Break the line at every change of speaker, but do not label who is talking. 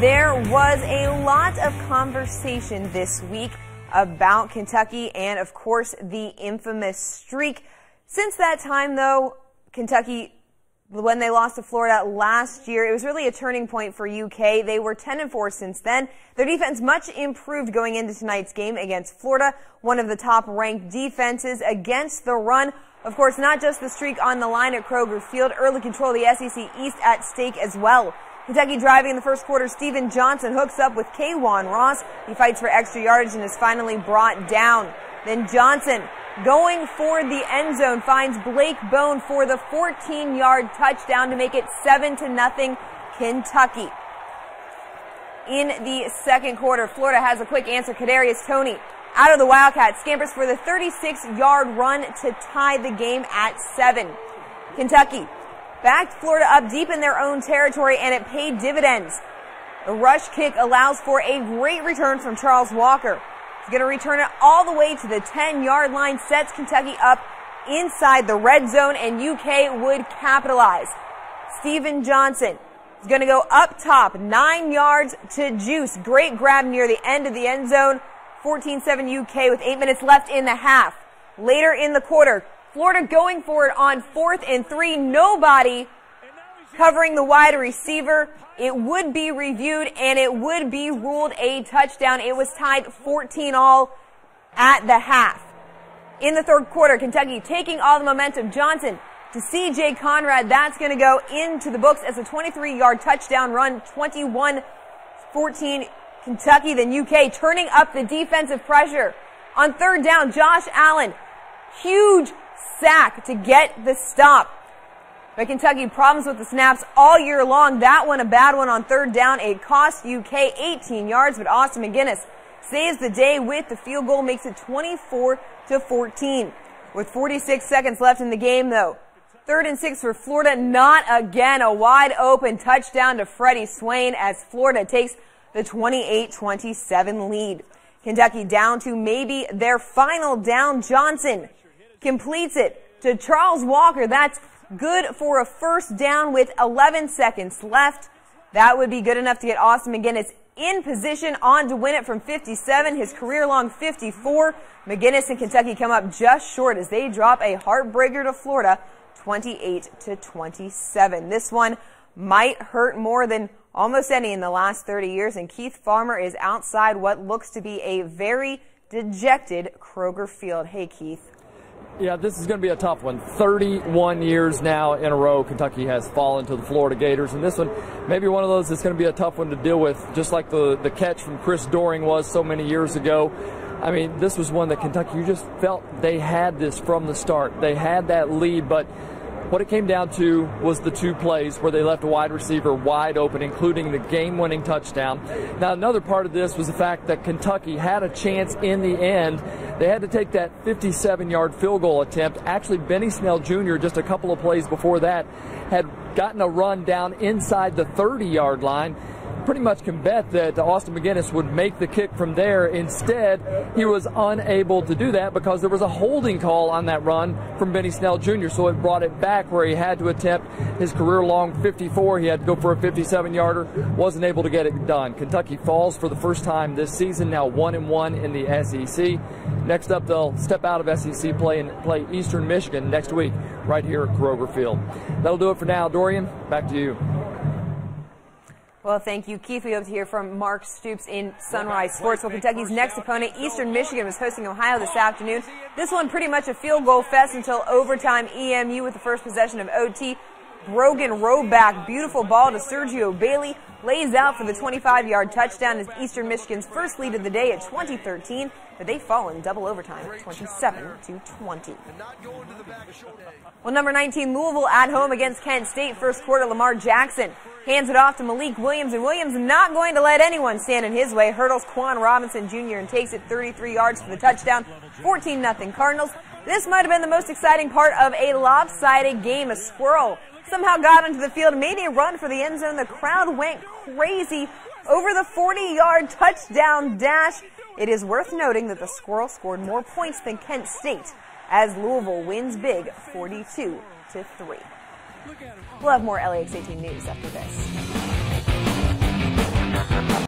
There was a lot of conversation this week about Kentucky and, of course, the infamous streak. Since that time, though, Kentucky, when they lost to Florida last year, it was really a turning point for UK. They were 10-4 since then. Their defense much improved going into tonight's game against Florida, one of the top-ranked defenses against the run. Of course, not just the streak on the line at Kroger Field, early control of the SEC East at stake as well. Kentucky driving in the first quarter, Steven Johnson hooks up with K'Wan Ross. He fights for extra yardage and is finally brought down. Then Johnson, going for the end zone, finds Blake Bone for the 14-yard touchdown to make it 7-0 Kentucky. In the second quarter, Florida has a quick answer. Kadarius Toney out of the Wildcats scampers for the 36-yard run to tie the game at 7. Kentucky backed Florida up deep in their own territory, and it paid dividends. The rush kick allows for a great return from Charles Walker. He's going to return it all the way to the 10-yard line, sets Kentucky up inside the red zone, and UK would capitalize. Steven Johnson is going to go up top, 9 yards to Juice. Great grab near the end of the end zone. 14-7 UK with 8 minutes left in the half. Later in the quarter, Florida going for it on 4th and 3. Nobody covering the wide receiver. It would be reviewed and it would be ruled a touchdown. It was tied 14-all at the half. In the third quarter, Kentucky taking all the momentum. Johnson to C.J. Conrad. That's going to go into the books as a 23-yard touchdown run. 21-14 Kentucky. Then UK turning up the defensive pressure. On third down, Josh Allen. Huge sack to get the stop. But Kentucky problems with the snaps all year long. That one a bad one on third down. It cost UK 18 yards, but Austin McGinnis saves the day with the field goal, makes it 24-14. With 46 seconds left in the game, though. 3rd and 6 for Florida. Not again. A wide open touchdown to Freddie Swain as Florida takes the 28-27 lead. Kentucky down to maybe their final down. Johnson completes it to Charles Walker. That's good for a first down with 11 seconds left. That would be good enough to get Austin McGinnis in position on to win it from 57, his career-long 54. McGinnis and Kentucky come up just short as they drop a heartbreaker to Florida, 28-27. This one might hurt more than almost any in the last 30 years, and Keith Farmer is outside what looks to be a very dejected Kroger Field. Hey, Keith.
Yeah, this is going to be a tough one. 31 years now in a row Kentucky has fallen to the Florida Gators, and this one maybe one of those that's going to be a tough one to deal with, just like the catch from Chris Doering was so many years ago. I mean, this was one that Kentucky, you just felt they had this from the start. They had that lead, but what it came down to was the two plays where they left a wide receiver wide open, including the game-winning touchdown. Now, another part of this was the fact that Kentucky had a chance in the end. They had to take that 57-yard field goal attempt. Actually, Benny Snell Jr., just a couple of plays before that, had gotten a run down inside the 30-yard line. Pretty much can bet that Austin McGinnis would make the kick from there. Instead, he was unable to do that because there was a holding call on that run from Benny Snell Jr., so it brought it back where he had to attempt his career-long 54. He had to go for a 57-yarder, wasn't able to get it done. Kentucky falls for the first time this season, now 1-1 in the SEC. Next up, they'll step out of SEC play and play Eastern Michigan next week right here at Kroger Field. That'll do it for now. Dorian, back to you.
Well, thank you, Keith. We hope to hear from Mark Stoops in Sunrise Sports. Well, Kentucky's next opponent, Eastern Michigan, was hosting Ohio this afternoon. This one pretty much a field goal fest until overtime. EMU with the first possession of OT. Brogan Roback, beautiful ball to Sergio Bailey, lays out for the 25-yard touchdown as Eastern Michigan's first lead of the day at 2013, but they fall in double overtime, 27-20. Well, number 19, Louisville at home against Kent State. First quarter, Lamar Jackson hands it off to Malik Williams, and Williams not going to let anyone stand in his way. Hurdles Quan Robinson Jr. and takes it 33 yards for the touchdown, 14-0 Cardinals. This might have been the most exciting part of a lopsided game. A squirrel somehow got onto the field, made a run for the end zone. The crowd went crazy over the 40-yard touchdown dash. It is worth noting that the squirrel scored more points than Kent State as Louisville wins big 42-3. We'll have more LEX 18 news after this.